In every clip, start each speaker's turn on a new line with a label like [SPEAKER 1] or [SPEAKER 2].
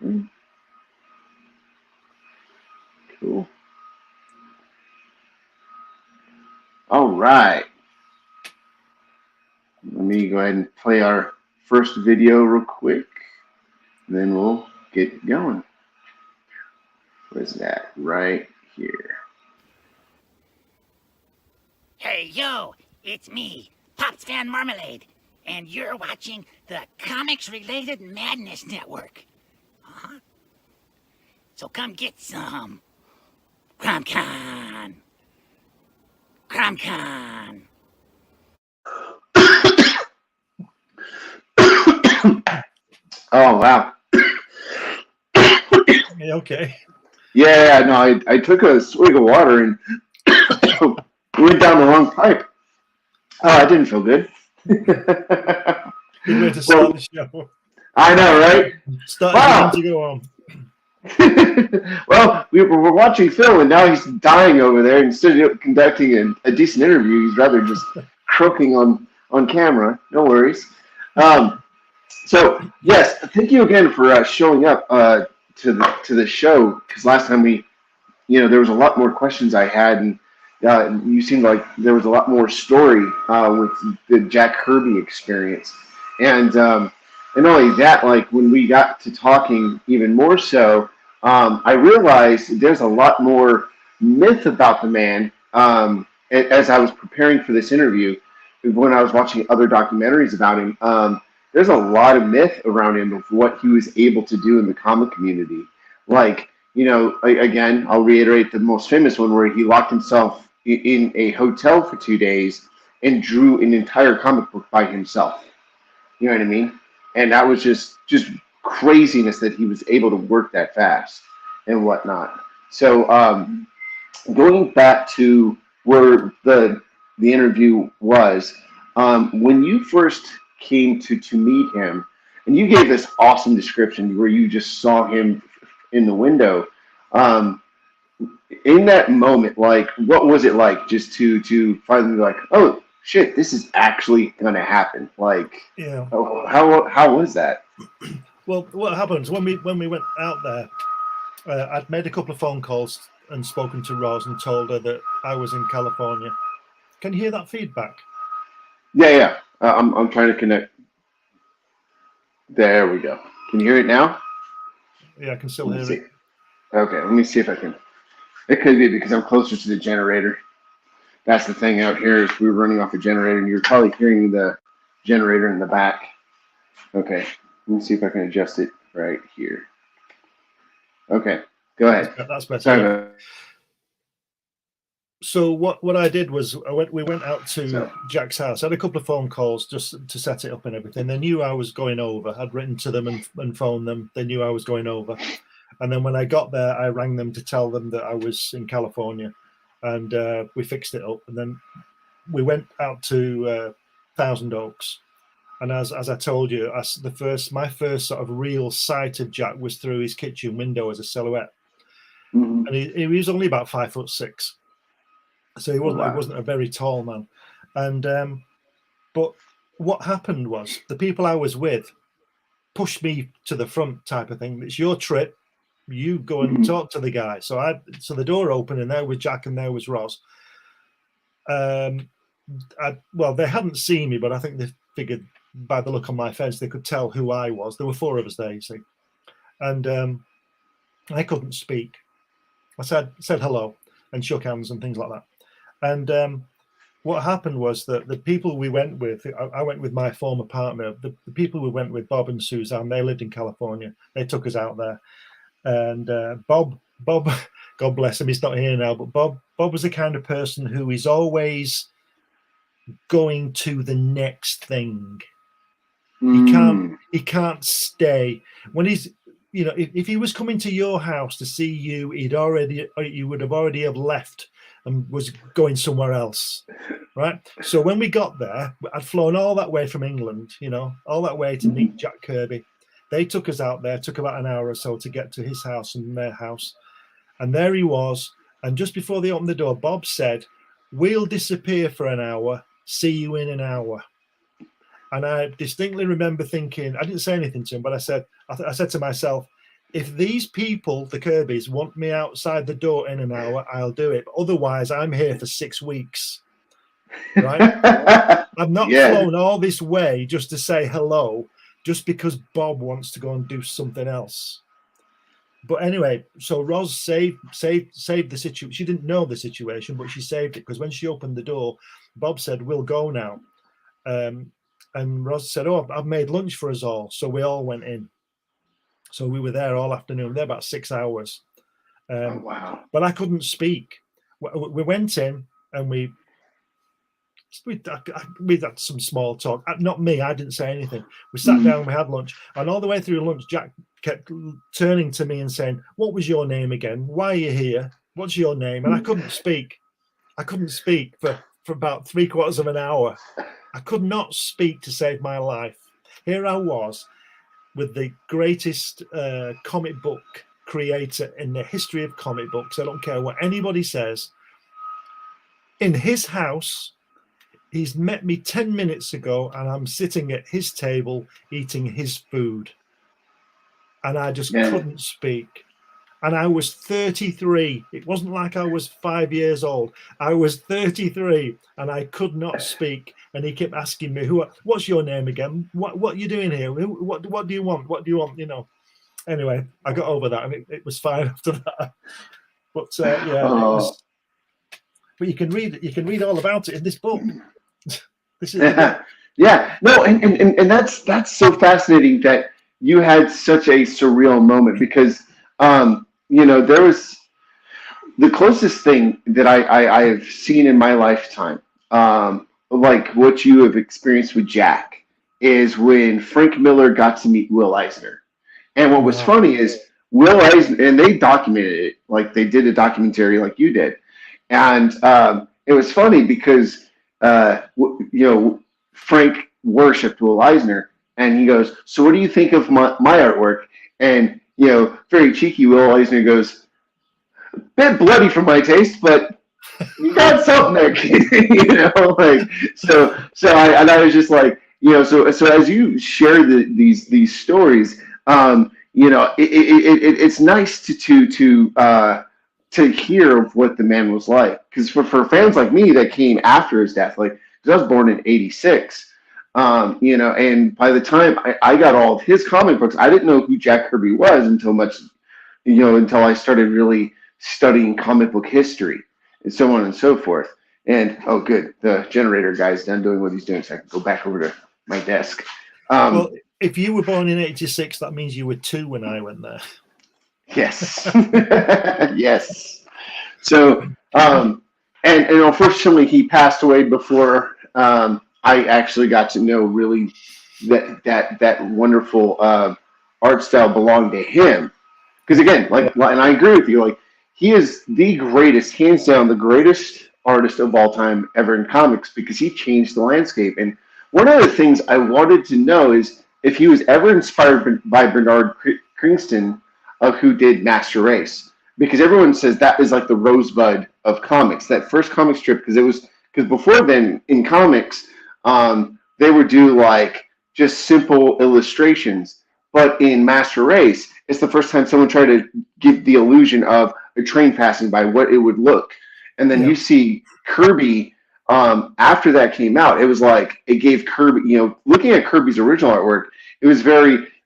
[SPEAKER 1] Okay. Cool. All right. Let me go ahead and play our first video real quick. Then we'll get going. Where's that? Right here.
[SPEAKER 2] Hey, yo, it's me, Pops Van Marmalade, and you're watching the Comics-Related Madness Network. Uh-huh. So come get some. CromCon. CromCon.
[SPEAKER 1] Oh, wow.
[SPEAKER 3] Okay.
[SPEAKER 1] Yeah, no, I took a swig of water and went down the wrong pipe. Oh, I didn't feel good.
[SPEAKER 3] Good way to start the show.
[SPEAKER 1] I know, right?
[SPEAKER 3] Start to go on.
[SPEAKER 1] Well, we're watching Phil, and now he's dying over there. Instead of conducting a decent interview, he's rather just croaking on camera. No worries. So, yes, thank you again for showing up to the show, because last time there was a lot more questions I had, and you seemed like there was a lot more story with the Jack Kirby experience. And not only that, like when we got to talking even more so, I realized there's a lot more myth about the man as I was preparing for this interview. When I was watching other documentaries about him, there's a lot of myth around him of what he was able to do in the comic community. Like, again, I'll reiterate the most famous one where he locked himself in a hotel for 2 days and drew an entire comic book by himself. You know what I mean? And that was just craziness that he was able to work that fast and whatnot. So going back to where the interview was, when you first came to meet him, and you gave this awesome description where you just saw him in the window. In that moment, like, what was it like just to finally be like, oh shit, this is actually gonna happen? Like,
[SPEAKER 3] yeah.
[SPEAKER 1] How was that?
[SPEAKER 3] Well, what happens when we went out there? I'd made a couple of phone calls and spoken to Roz and told her that I was in California. Can you hear that feedback?
[SPEAKER 1] Yeah. I'm trying to connect. There we go. Can you hear it now?
[SPEAKER 3] Yeah, I can still hear it.
[SPEAKER 1] Okay, let me see if I can. It could be because I'm closer to the generator. That's the thing out here, is we were running off a generator, and you're probably hearing the generator in the back. Okay, let me see if I can adjust it right here. Okay, go ahead.
[SPEAKER 3] That's better.
[SPEAKER 1] Sorry
[SPEAKER 3] yeah.
[SPEAKER 1] about that.
[SPEAKER 3] So what I did was we went out to Jack's house. I had a couple of phone calls just to set it up and everything. They knew I was going over. I'd written to them and phoned them. They knew I was going over. And then when I got there, I rang them to tell them that I was in California, and we fixed it up. And then we went out to Thousand Oaks. And as I told you, my first sort of real sight of Jack was through his kitchen window as a silhouette.
[SPEAKER 1] Mm-hmm.
[SPEAKER 3] And he was only about 5'6". So he wasn't a very tall man. And but what happened was the people I was with pushed me to the front, type of thing. It's your trip. You go and talk to the guy. So the door opened, and there was Jack and there was Roz. Well, they hadn't seen me, but I think they figured by the look on my face they could tell who I was. There were 4 of us there, you see. And I couldn't speak. I said hello and shook hands and things like that. And what happened was that the people we went with, I went with my former partner. The people we went with, Bob and Suzanne, they lived in California. They took us out there. And Bob, God bless him, he's not here now, but Bob was the kind of person who is always going to the next thing. He can't stay. When he's, if he was coming to your house to see you, you would have already have left and was going somewhere else, right? So when we got there, I'd flown all that way from England, all that way to meet Jack Kirby. They took us out there, took about an hour or so to get to his house and their house. And there he was. And just before they opened the door, Bob said, "We'll disappear for an hour, see you in an hour." And I distinctly remember thinking, I didn't say anything to him, but I said to myself, if these people, the Kirbys, want me outside the door in an hour, I'll do it. Otherwise, I'm here for 6 weeks. Right? I've not flown all this way just to say hello, just because Bob wants to go and do something else. But anyway, so Roz saved the situation. She didn't know the situation, but she saved it, because when she opened the door, Bob said, "We'll go now." And Roz said, "Oh, I've made lunch for us all." So we all went in. So we were there all afternoon. There about 6 hours.
[SPEAKER 1] Oh, wow.
[SPEAKER 3] But I couldn't speak. We went in and we had some small talk. Not me, I didn't say anything. We sat down, we had lunch, and all the way through lunch, Jack kept turning to me and saying, "What was your name again? Why are you here? What's your name?" And I couldn't speak. I couldn't speak for about 3/4 of an hour. I could not speak to save my life. Here I was with the greatest comic book creator in the history of comic books. I don't care what anybody says. In his house, he's met me 10 minutes ago, and I'm sitting at his table eating his food. And I just couldn't speak. And I was 33. It wasn't like I was 5 years old. I was 33, and I could not speak. And he kept asking me, "What's your name again? What are you doing here? What do you want? What do you want?" You know. Anyway, I got over that, and it was fine after that. But it was. But you can read all about it in this book. This is
[SPEAKER 1] no, and that's so fascinating that you had such a surreal moment, because there was the closest thing that I have seen in my lifetime, like what you have experienced with Jack, is when Frank Miller got to meet Will Eisner. And what was funny is Will Eisner, and they documented it, like they did a documentary like you did. And it was funny because, Frank worshipped Will Eisner, and he goes, "So what do you think of my artwork?" And, very cheeky, Will Eisner goes, "A bit bloody for my taste, but you got something there, kid." I was just like, so as you share these stories, it's nice to hear of what the man was like, because for fans like me that came after his death, like, because I was born in '86, and by the time I got all of his comic books, I didn't know who Jack Kirby was until I started really studying comic book history and so on and so forth. And oh, good, the generator guy's done doing what he's doing, so I can go back over to my desk.
[SPEAKER 3] Well, if you were born in '86, that means you were 2 when I went there.
[SPEAKER 1] Yes. Yes. So, and unfortunately, he passed away before I actually got to know really that wonderful art style belonged to him. Because again, and I agree with you, like, he is the greatest, hands down, the greatest artist of all time ever in comics, because he changed the landscape. And one of the things I wanted to know is if he was ever inspired by Bernard Krigsten, who did Master Race, because everyone says that is like the rosebud of comics, that first comic strip, because before then in comics, they would do like just simple illustrations, but in Master Race, it's the first time someone tried to give the illusion of a train passing by, what it would look. And then you see Kirby, after that came out, it was like, it gave Kirby, looking at Kirby's original artwork, it was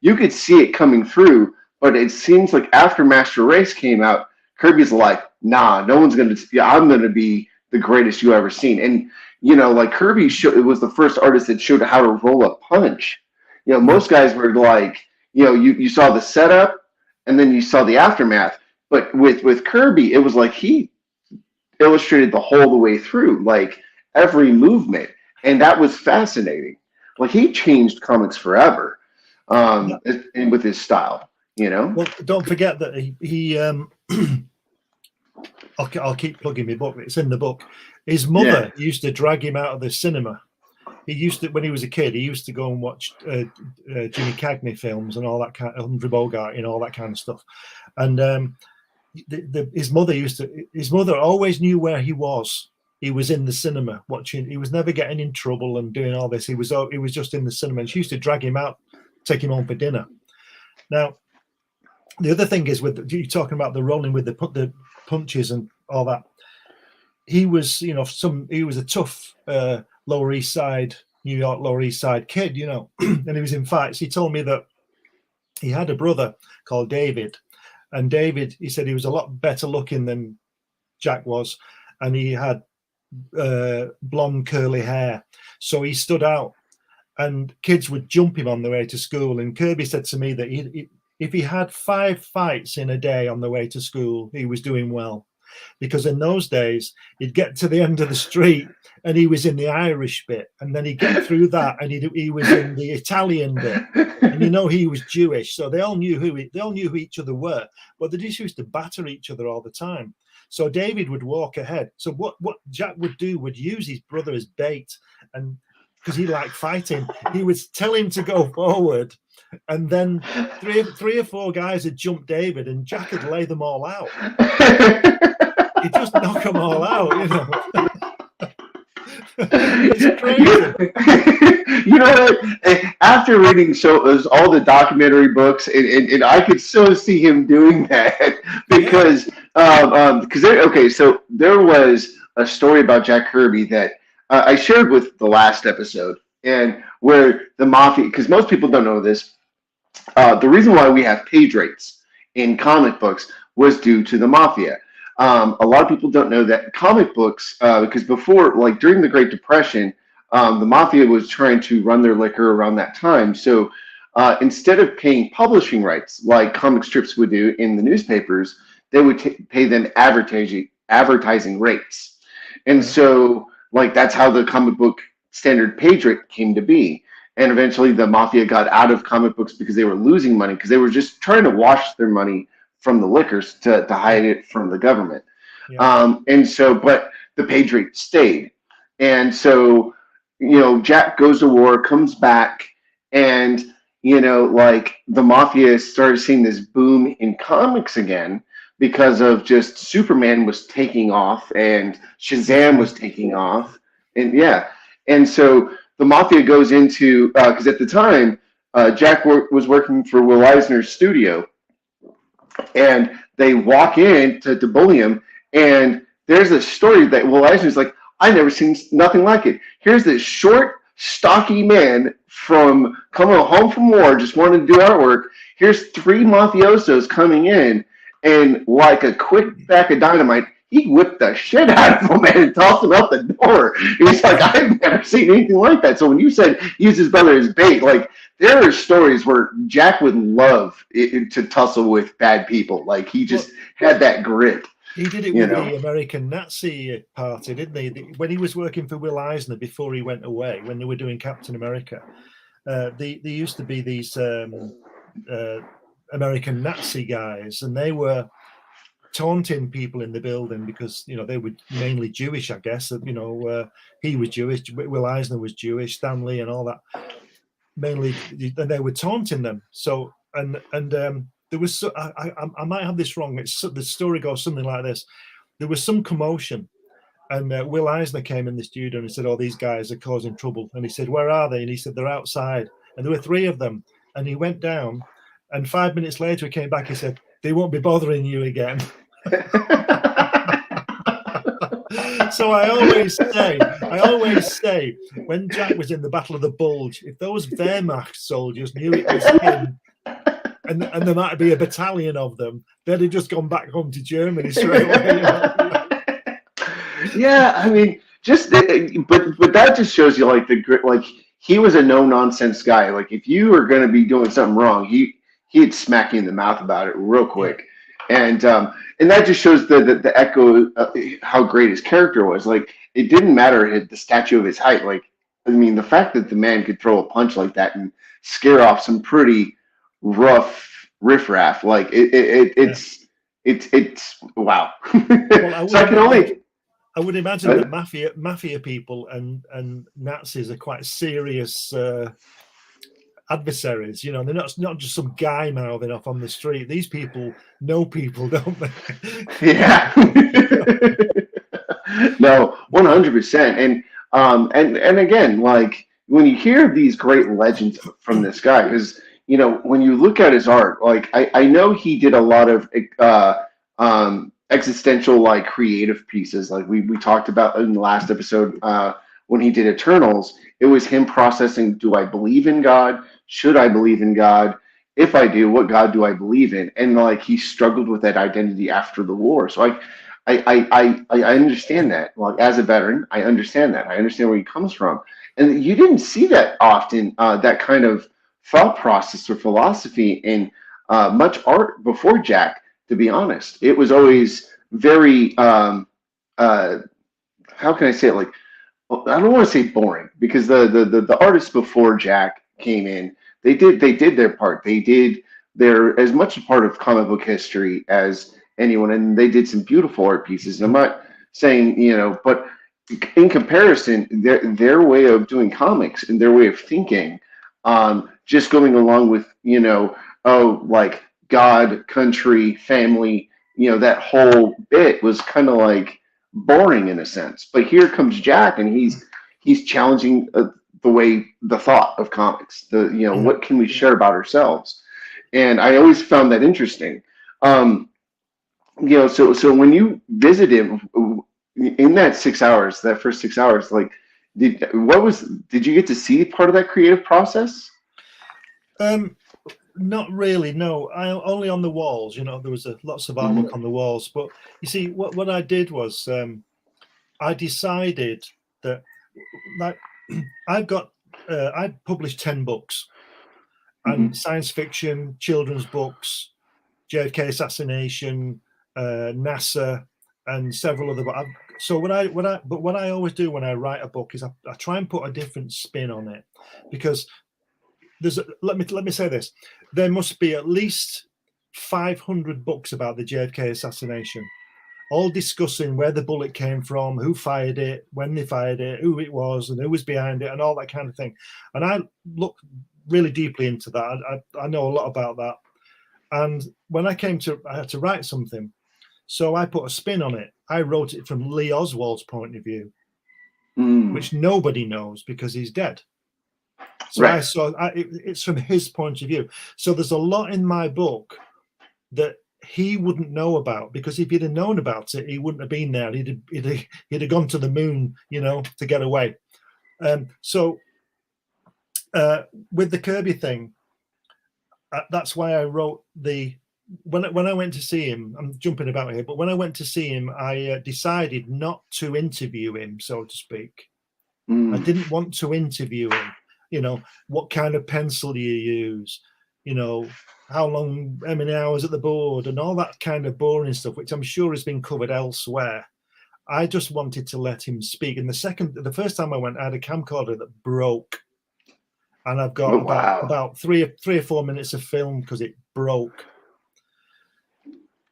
[SPEAKER 1] you could see it coming through. But it seems like after Master Race came out, Kirby's like, "Nah, no one's I'm going to be the greatest you ever seen." And, like Kirby it was the first artist that showed how to roll a punch. Most guys were like, you saw the setup and then you saw the aftermath. But with Kirby, it was like he illustrated the whole way through, like every movement. And that was fascinating. Like, he changed comics forever and with his style.
[SPEAKER 3] Well, don't forget that he I'll keep plugging my book. It's in the book. His mother used to drag him out of the cinema. He used to, when he was a kid, he used to go and watch Jimmy Cagney films and all that kind of Humphrey Bogart, all that kind of stuff. And his mother always knew where he was. He was in the cinema watching. He was never getting in trouble and doing all this. He was just in the cinema, and she used to drag him out, take him home for dinner. Now, The other thing is, with you talking about the rolling with the punches and all that, he was, you know, he was a tough Lower East Side, New York Lower East Side kid, you know, and he was in fights. He told me that he had a brother called David, and David, he said he was a lot better looking than Jack was, and he had blonde curly hair, so he stood out, and kids would jump him on the way to school. And Kirby said to me that if he had 5 fights in a day on the way to school, he was doing well. Because in those days, he'd get to the end of the street and he was in the Irish bit, and then he'd get through that and he was in the Italian bit, and you know he was Jewish, so they all knew who each other were, but they just used to batter each other all the time. So David would walk ahead. So what Jack would do, would use his brother as bait, and because he liked fighting, he would tell him to go forward, and then three or four guys would jump David, and Jack would lay them all out. He'd just knock them all out, you know. It's crazy.
[SPEAKER 1] You know what? After reading all the documentary books, and I could so see him doing that because so there was a story about Jack Kirby that I shared with the last episode, and where the mafia, because most people don't know this, the reason why we have page rates in comic books was due to the mafia. A lot of people don't know that comic books, because before, like during the Great Depression, the mafia was trying to run their liquor around that time. So instead of paying publishing rights like comic strips would do in the newspapers, they would pay them advertising rates. And so, like, that's how the comic book standard page rate came to be. And eventually the mafia got out of comic books because they were losing money, because they were just trying to wash their money from the liquors to hide it from the government. Yeah. And so, but the page rate stayed. And so, you know, Jack goes to war, comes back, and, you know, like the mafia started seeing this boom in comics again because of just Superman was taking off and Shazam was taking off. And yeah. And so the mafia goes into, because at the time, Jack was working for Will Eisner's studio. And they walk in to bully him, and there's a story that Will Eisner's like, I never seen nothing like it. Here's this short, stocky man from coming home from war, just wanting to do artwork. Here's 3 mafiosos coming in, and like a quick bag of dynamite, he whipped the shit out of him and tossed him out the door. He's like, I've never seen anything like that. So when you said use his brother as bait, like, there are stories where Jack would love to tussle with bad people. Like, he just had that grit.
[SPEAKER 3] He did it with the American Nazi Party, didn't he? When he was working for Will Eisner before he went away, when they were doing Captain America, there used to be these American Nazi guys, and they were taunting people in the building because, you know, they were mainly Jewish, I guess. You know, he was Jewish, Will Eisner was Jewish, Stan Lee and all that. Mainly, and they were taunting them. So, and there was, I might have this wrong. The story goes something like this. There was some commotion, and Will Eisner came in the studio and he said, "Oh, these guys are causing trouble." And he said, "Where are they?" And he said, "They're outside." And there were 3 of them. And he went down, and 5 minutes later he came back. He said, "They won't be bothering you again." So I always say, when Jack was in the Battle of the Bulge, if those Wehrmacht soldiers knew it was him, and there might be a battalion of them, they'd have just gone back home to Germany straight away.
[SPEAKER 1] Yeah, I mean, just but that just shows you, like, the grit. Like, he was a no nonsense guy. Like, if you were going to be doing something wrong, he'd smack you in the mouth about it real quick. And that just shows the echo of how great his character was. Like, it didn't matter the stature of his height. Like, I mean, the fact that the man could throw a punch like that and scare off some pretty rough riffraff, like it's wow. Well, so
[SPEAKER 3] I would imagine that mafia people and Nazis are quite serious adversaries, you know. They're not just some guy mouthing off on the street. These people know people, don't they?
[SPEAKER 1] Yeah. No, 100%. And again, like, when you hear these great legends from this guy, because, when you look at his art, like I know he did a lot of existential, like creative pieces, like we talked about in the last episode when he did Eternals. It was him processing: do I believe in God? Should I believe in God? If I do, what God do I believe in? And like he struggled with that identity after the war. So I understand that. Like as a veteran, I understand that. I understand where he comes from. And you didn't see that often, that kind of thought process or philosophy in much art before Jack, to be honest. It was always very, how can I say it? Like, I don't want to say boring, because the artists before Jack came in, they did their part. They did their as much a part of comic book history as anyone, and they did some beautiful art pieces. I'm not saying, but in comparison, their way of doing comics and their way of thinking, just going along with, like God, country, family, that whole bit was kind of like boring in a sense. But here comes Jack, and he's challenging the thought of comics. What can we share about ourselves? And I always found that interesting. So when you visit him in that 6 hours, that first 6 hours, like, did you get to see part of that creative process?
[SPEAKER 3] Not really, no. I only on the walls. There was lots of artwork on the walls. But you see, what I did was I decided that, like, I published 10 books, and science fiction, children's books, JFK assassination, NASA, and several other. So what I always do when I write a book is I try and put a different spin on it, because let me say this: there must be at least 500 books about the JFK assassination, all discussing where the bullet came from, who fired it, when they fired it, who it was, and who was behind it, and all that kind of thing. And I look really deeply into that. I know a lot about that. And when I had to write something, so I put a spin on it. I wrote it from Lee Oswald's point of view, which nobody knows because he's dead. So right. It's from his point of view. So there's a lot in my book that he wouldn't know about, because if he'd have known about it, he wouldn't have been there. He'd have gone to the moon, to get away. So with the Kirby thing, that's why I wrote when I went to see him. I'm jumping about here, but when I went to see him, I decided not to interview him, so to speak. I didn't want to interview him. What kind of pencil do you use? How many hours at the board, and all that kind of boring stuff, which I'm sure has been covered elsewhere. I just wanted to let him speak. And the first time I went, I had a camcorder that broke, and I've got about 3 or 4 minutes of film because it broke.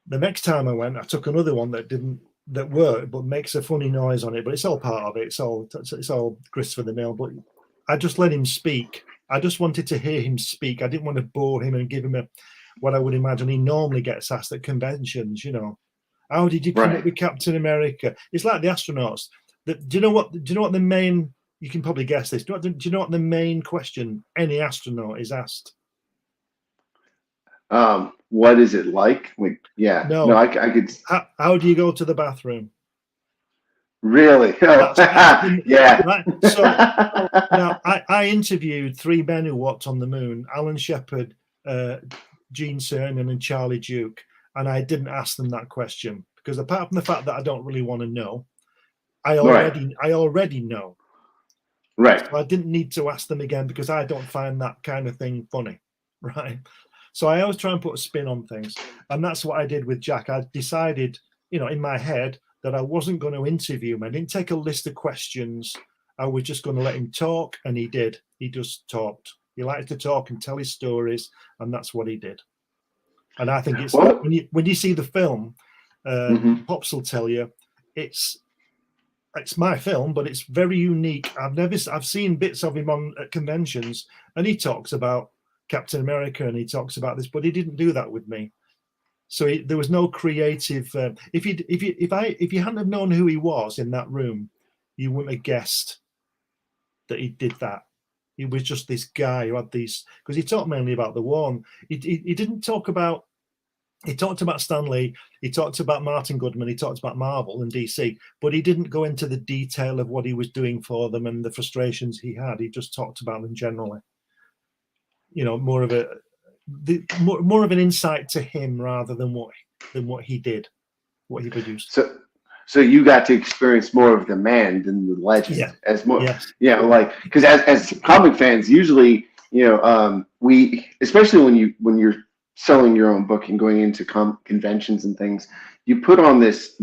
[SPEAKER 3] The next time I went, I took another one that worked, but makes a funny noise on it. But it's all part of it. It's all grist for the mill. But I just let him speak. I just wanted to hear him speak. I didn't want to bore him and give him what I would imagine he normally gets asked at conventions. How did you come up with Captain America? It's like the astronauts. Do you know what the main? You can probably guess this. Do you know what the main question any astronaut is asked?
[SPEAKER 1] What is it like? No, I could.
[SPEAKER 3] How do you go to the bathroom?
[SPEAKER 1] Really? Yeah.
[SPEAKER 3] Right. So now I interviewed 3 men who walked on the moon: Alan Shepard, Gene Cernan, and Charlie Duke. And I didn't ask them that question because, apart from the fact that I don't really want to know, I already know.
[SPEAKER 1] Right.
[SPEAKER 3] So I didn't need to ask them again because I don't find that kind of thing funny. Right. So I always try and put a spin on things. And that's what I did with Jack. I decided, in my head, that I wasn't going to interview him. I didn't take a list of questions. I was just going to let him talk, and he did. He just talked. He liked to talk and tell his stories, and that's what he did. And I think it's when you see the film, Pops will tell you it's my film, but it's very unique. I've seen bits of him at conventions, and he talks about Captain America and he talks about this, but he didn't do that with me. So there was no creative. If you hadn't have known who he was in that room, you wouldn't have guessed that he did that. He was just this guy who had these, because he talked mainly about the war. And he didn't talk about, he talked about Stan Lee, he talked about Martin Goodman, he talked about Marvel and DC, but he didn't go into the detail of what he was doing for them and the frustrations he had. He just talked about them generally. You know, more of an insight to him rather than what he did, what he produced.
[SPEAKER 1] So you got to experience more of the man than the legend.
[SPEAKER 3] Yeah.
[SPEAKER 1] As more,
[SPEAKER 3] Yes.
[SPEAKER 1] yeah, like, because as comic fans, usually, you know, we, especially when you're selling your own book and going into conventions and things, you put on this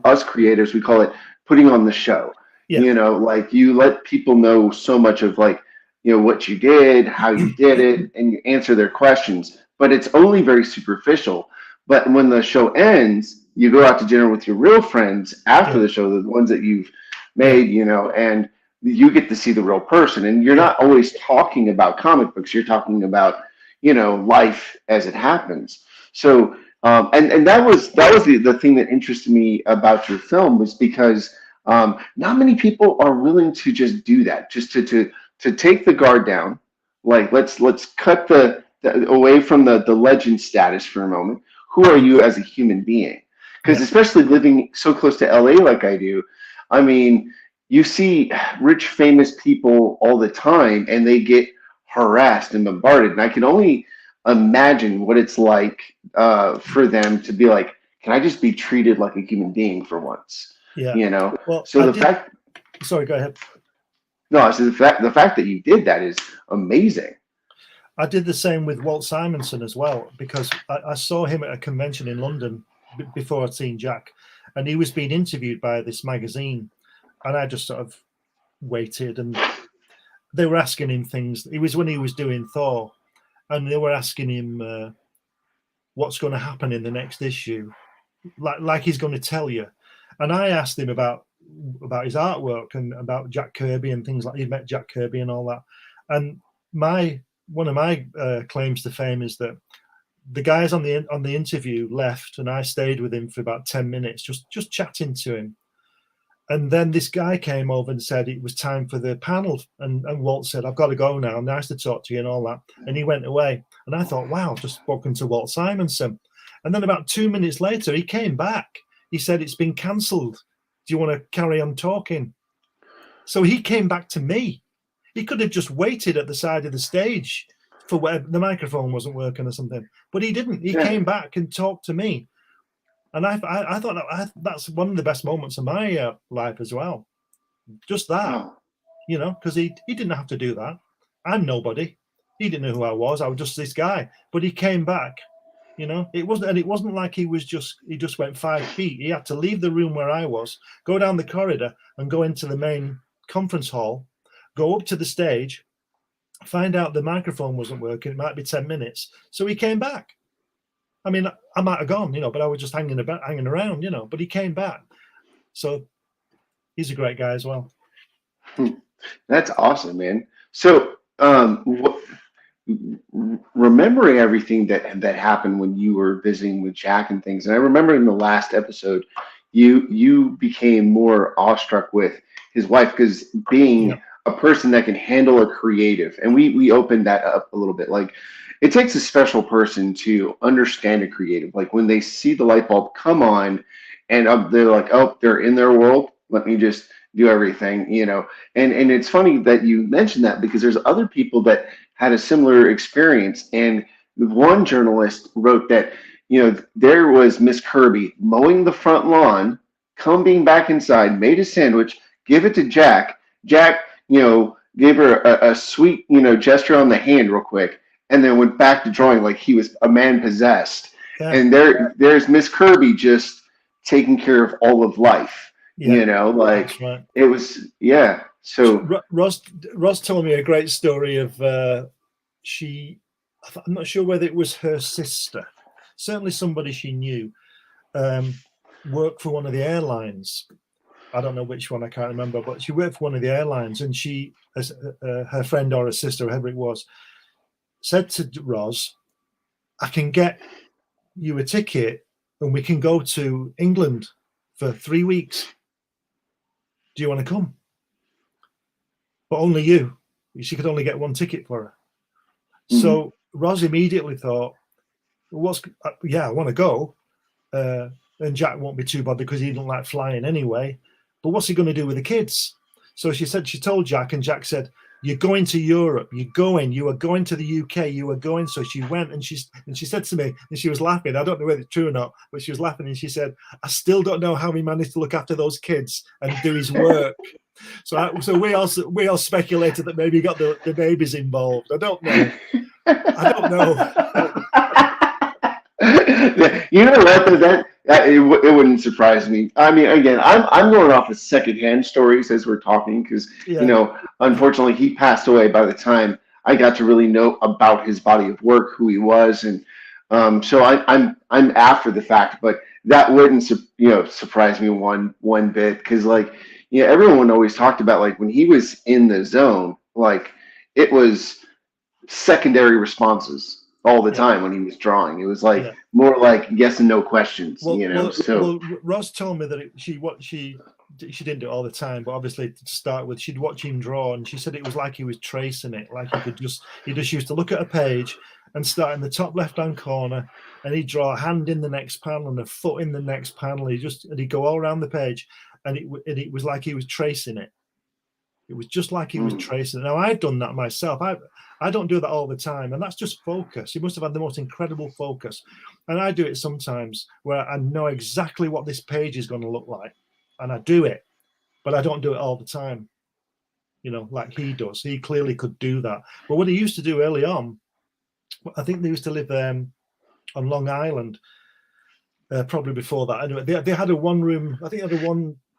[SPEAKER 1] us creators, we call it putting on the show.
[SPEAKER 3] Yeah.
[SPEAKER 1] You know, like, you let people know so much of, like, you know, what you did, how you did it, and you answer their questions, but it's only very superficial. But when the show ends, you go out to dinner with your real friends after the show, the ones that you've made, you know, and you get to see the real person. And you're not always talking about comic books. You're talking about, you know, life as it happens. So, and that was the thing that interested me about your film, was because not many people are willing to just do that, just to take the guard down. Like, let's cut the away from the legend status for a moment. Who are you as a human being? Because especially living so close to LA like I do, I mean, you see rich, famous people all the time, and they get harassed and bombarded. And I can only imagine what it's like for them to be like, can I just be treated like a human being for once?
[SPEAKER 3] Yeah.
[SPEAKER 1] You know?
[SPEAKER 3] Well,
[SPEAKER 1] so
[SPEAKER 3] sorry, go ahead.
[SPEAKER 1] No, so the fact that you did that is amazing.
[SPEAKER 3] I did the same with Walt Simonson as well, because I saw him at a convention in London before I'd seen Jack, and he was being interviewed by this magazine, and I just sort of waited, and they were asking him things. It was when he was doing Thor, and they were asking him what's going to happen in the next issue, like he's going to tell you. And I asked him about his artwork and about Jack Kirby and things like, he'd met Jack Kirby and all that. And one of my claims to fame is that the guys on the interview left, and I stayed with him for about 10 minutes, just chatting to him. And then this guy came over and said it was time for the panel, and Walt said, "I've got to go now. Nice to talk to you," and all that. And he went away. And I thought, wow, I've just spoken to Walt Simonson. And then about 2 minutes later, he came back. He said, "It's been cancelled. Do you want to carry on talking?" So he came back to me. He could have just waited at the side of the stage for where the microphone wasn't working or something, but he didn't. He came back and talked to me, and I thought that's one of the best moments of my life as well. Just that, you know, because he didn't have to do that. I'm nobody. He didn't know who I was. I was just this guy. But he came back. You know, it wasn't like he just went 5 feet. He had to leave the room where I was, go down the corridor, and go into the main conference hall, go up to the stage, find out the microphone wasn't working. It might be 10 minutes. So he came back. I mean, I might have gone, you know, but I was just hanging around, you know, but he came back. So he's a great guy as well.
[SPEAKER 1] That's awesome, man. So remembering everything that happened when you were visiting with Jack and things, and I remember in the last episode, you became more awestruck with his wife, because being a person that can handle a creative, and we opened that up a little bit. Like, it takes a special person to understand a creative. Like, when they see the light bulb come on, and they're like, oh, they're in their world. Let me just do everything, you know. And it's funny that you mentioned that, because there's other people that had a similar experience. And one journalist wrote that, you know, there was Miss Kirby mowing the front lawn, coming back inside, made a sandwich, give it to Jack. Jack, you know, gave her a sweet, you know, gesture on the hand real quick, and then went back to drawing like he was a man possessed. Yeah. And there's Miss Kirby just taking care of all of life. Yeah. You know, like, right. It was, yeah. So
[SPEAKER 3] Ross told me a great story of I'm not sure whether it was her sister, certainly somebody she knew, worked for one of the airlines. I don't know which one, I can't remember, but she worked for one of the airlines, and she, as her friend or her sister, whoever it was, said to Roz, "I can get you a ticket and we can go to England for 3 weeks. Do you want to come?" but only you. She could only get one ticket for her. So Ros immediately thought, well, I want to go. And Jack won't be too bothered because he didn't like flying anyway. But what's he going to do with the kids? So she told Jack, and Jack said, "You're going to Europe. You are going to the UK. You are going." So she went, and she said to me, and she was laughing. I don't know whether it's true or not, but she was laughing, and she said, "I still don't know how he managed to look after those kids and do his work." So we all speculated that maybe he got the babies involved. I don't know.
[SPEAKER 1] You know what? It wouldn't surprise me. I mean, again, I'm going off of secondhand stories as we're talking because unfortunately, he passed away by the time I got to really know about his body of work, who he was, and so I'm after the fact. But that wouldn't surprise me one bit because everyone always talked about when he was in the zone, it was secondary responses all the time when he was drawing. It was more like yes and no questions,
[SPEAKER 3] Well, Ros told me that she didn't do it all the time, but obviously to start with, she'd watch him draw, and she said it was like he was tracing it, like he just used to look at a page and start in the top left-hand corner, and he'd draw a hand in the next panel and a foot in the next panel. He'd go all around the page, and it was like he was tracing it. It was just like he was tracing it. Now, I've done that myself. I don't do that all the time, and that's just focus. He must have had the most incredible focus. And I do it sometimes where I know exactly what this page is going to look like, and I do it, but I don't do it all the time, like he does. He clearly could do that. But what he used to do early on, I think they used to live on Long Island, probably before that. Anyway, they had a one-room, I think they had a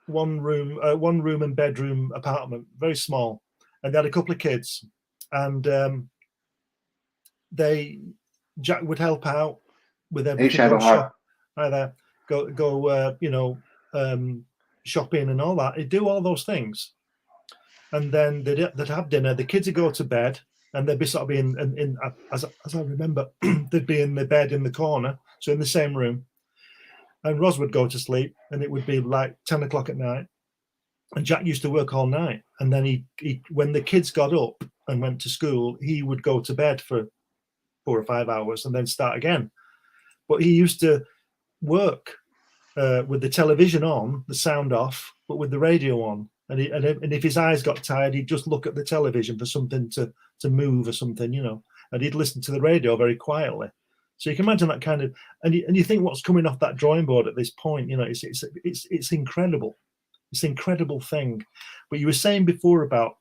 [SPEAKER 3] one room and bedroom apartment, very small, and they had a couple of kids, and Jack would help out with everything. Go shopping and all that. He'd do all those things, and then they'd have dinner. The kids would go to bed, and they'd be sort of in as I remember, they'd be in the bed in the corner, so in the same room. And Ros would go to sleep, and it would be like 10 o'clock at night. And Jack used to work all night. And then he when the kids got up and went to school, he would go to bed for 4 or 5 hours and then start again. But he used to work with the television on, the sound off, but with the radio on. And if his eyes got tired, he'd just look at the television for something to move or something, and he'd listen to the radio very quietly. So you can imagine that kind of, and you think what's coming off that drawing board at this point, it's incredible. It's an incredible thing. But you were saying before about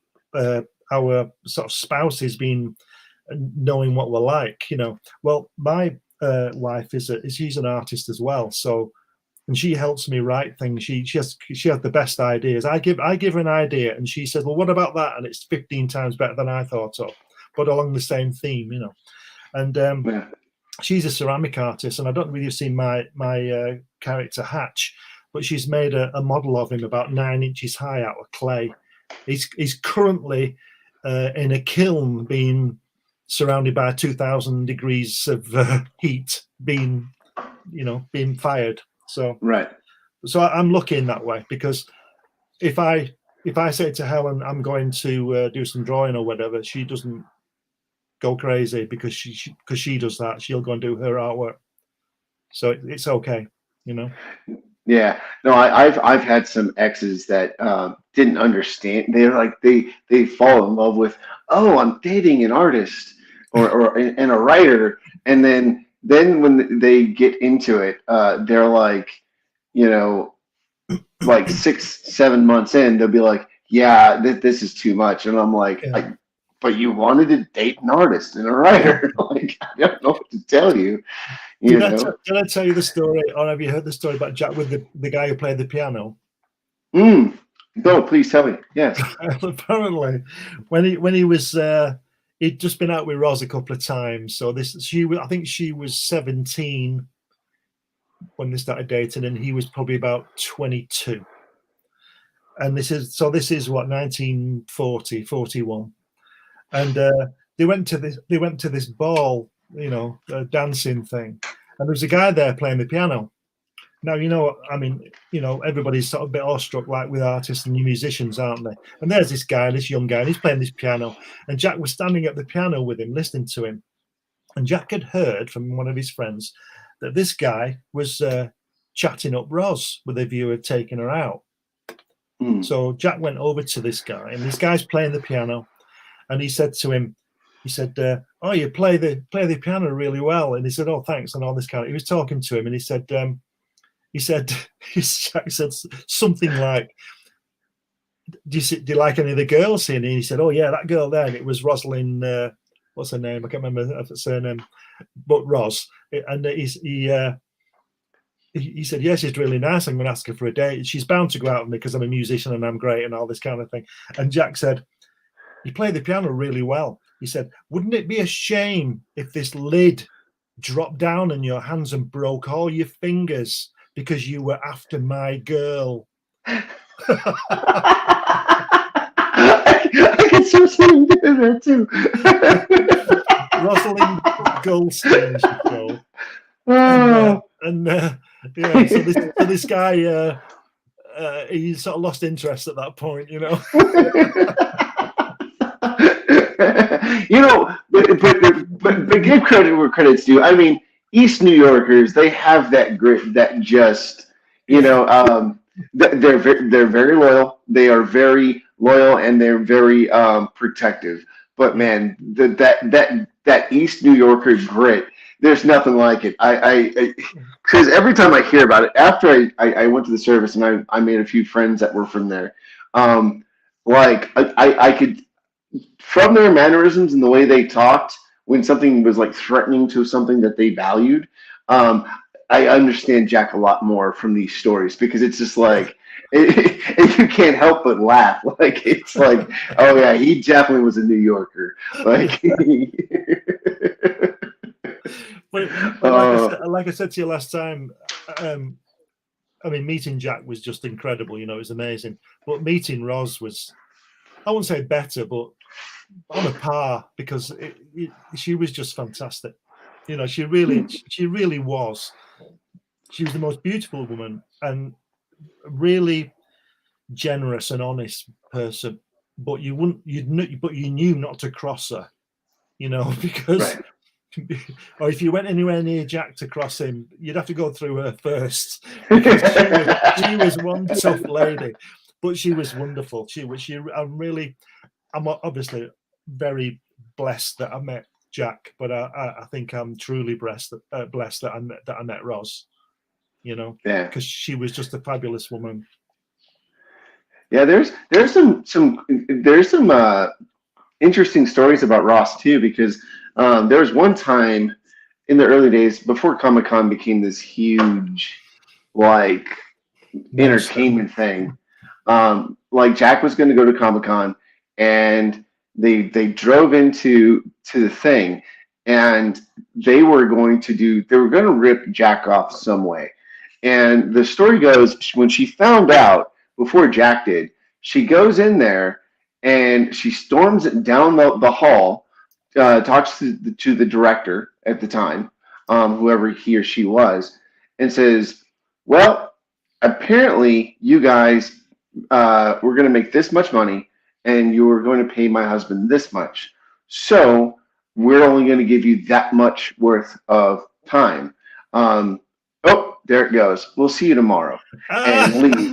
[SPEAKER 3] our sort of spouses knowing what we're like, Well, my wife she's an artist as well, so, and she helps me write things. She has the best ideas. I give her an idea, and she says, "Well, what about that?" And it's 15 times better than I thought of, but along the same theme, And she's a ceramic artist, and I don't know if you've seen my character Hatch, but she's made a model of him about 9 inches high out of clay. He's currently in a kiln, being surrounded by 2,000 degrees of heat, being fired. So So I'm lucky in that way, because if I say to Helen I'm going to do some drawing or whatever, she doesn't go crazy because she does that. She'll go and do her artwork, so it's okay,
[SPEAKER 1] Yeah, no, I've had some exes that didn't understand. They're like they fall in love with, oh, I'm dating an artist or and a writer, and then when they get into it, they're like, like 6-7 months in, they'll be like, yeah, this is too much, and I'm like, but you wanted to date an artist and a writer. Like, I don't know what to tell you. Did
[SPEAKER 3] I tell you the story, or have you heard the story about Jack with the guy who played the piano?
[SPEAKER 1] No, please tell me. Yes.
[SPEAKER 3] Apparently, when he was, he'd just been out with Ros a couple of times. So I think she was 17 when they started dating, and he was probably about 22. And this is what, 1940, 41. And they went to this ball, a dancing thing, and there was a guy there playing the piano, Now, I mean, everybody's sort of a bit awestruck, like with artists and new musicians, aren't they? And there's this young guy, and he's playing this piano, and Jack was standing at the piano with him, listening to him. And Jack had heard from one of his friends that this guy was chatting up Roz with a view of taking her out. So Jack went over to this guy, and this guy's playing the piano, and he said to him, "Oh, you play the piano really well." And he said, "Oh, thanks," and all this kind of. He was talking to him, and he said, Jack said something like, do you like any of the girls here? And he said, "Oh yeah, that girl there." And it was Rosalind. What's her name? I can't remember her surname, but Roz. And he said, "Yes, she's really nice. I'm going to ask her for a date. She's bound to go out with me because I'm a musician and I'm great and all this kind of thing." And Jack said, "You play the piano really well." He said, "Wouldn't it be a shame if this lid dropped down in your hands and broke all your fingers because you were after my girl?"
[SPEAKER 1] I can see him doing that too.
[SPEAKER 3] Rosalind Goldstein, she called. So this guy, he sort of lost interest at that point,
[SPEAKER 1] but give credit where credit's due. I mean, East New Yorkers, they have that grit that just, they're very loyal. They are very loyal and they're very protective. But man, that East New Yorker grit, there's nothing like it. Because every time I hear about it, after I went to the service and I made a few friends that were from there, I could, from their mannerisms and the way they talked when something was like threatening to something that they valued, I understand Jack a lot more from these stories because it's just like, you can't help but laugh. Like, it's like, oh yeah, he definitely was a New Yorker. Like,
[SPEAKER 3] but like I said to you last time, I mean, meeting Jack was just incredible. It was amazing. But meeting Roz was, I wouldn't say better, but on a par, because she was just fantastic. She really was. She was the most beautiful woman and really generous and honest person. But you knew not to cross her, because.
[SPEAKER 1] Right.
[SPEAKER 3] Or if you went anywhere near Jack to cross him, you'd have to go through her first. Because she was one tough lady, but she was wonderful. I'm obviously very blessed that I met Jack, but I think I'm truly blessed that I met Roz. Because she was just a fabulous woman.
[SPEAKER 1] Yeah, there's some interesting stories about Ross too, because there was one time in the early days before Comic-Con became this huge entertainment thing. Like Jack was going to go to Comic-Con and they drove into the thing and they were going to rip Jack off some way. And the story goes, when she found out before Jack did, she goes in there and she storms down the hall, talks to the director at the time, whoever he or she was, and says, "Well, apparently you guys were going to make this much money and you were going to pay my husband this much. So we're only going to give you that much worth of time. Oh, there it goes. We'll see you tomorrow." And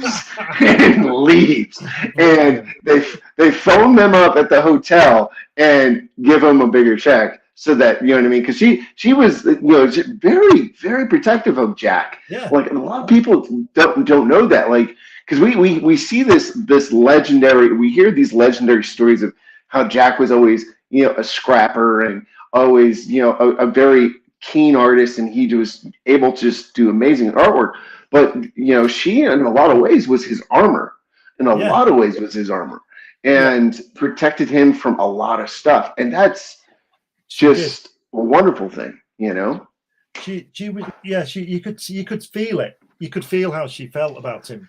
[SPEAKER 1] leaves. And they phone them up at the hotel and give them a bigger check so that, you know what I mean? Because she was, very, very protective of Jack.
[SPEAKER 3] Yeah.
[SPEAKER 1] Like, a lot of people don't know that. Like, because we see this legendary, we hear these legendary stories of how Jack was always, a scrapper and always, a very keen artist, and he was able to just do amazing artwork. But she, in a lot of ways, was his armor. And protected him from a lot of stuff. And that's just a wonderful thing,
[SPEAKER 3] She was, you could feel it. You could feel how she felt about him.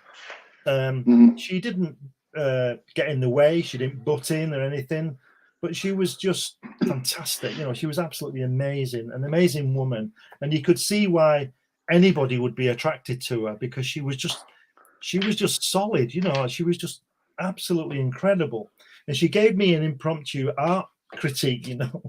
[SPEAKER 3] She didn't get in the way. She didn't butt in or anything. But she was just fantastic. She was absolutely amazing, an amazing woman. And you could see why anybody would be attracted to her because she was just solid, you know. She was just absolutely incredible, and she gave me an impromptu art critique, you know.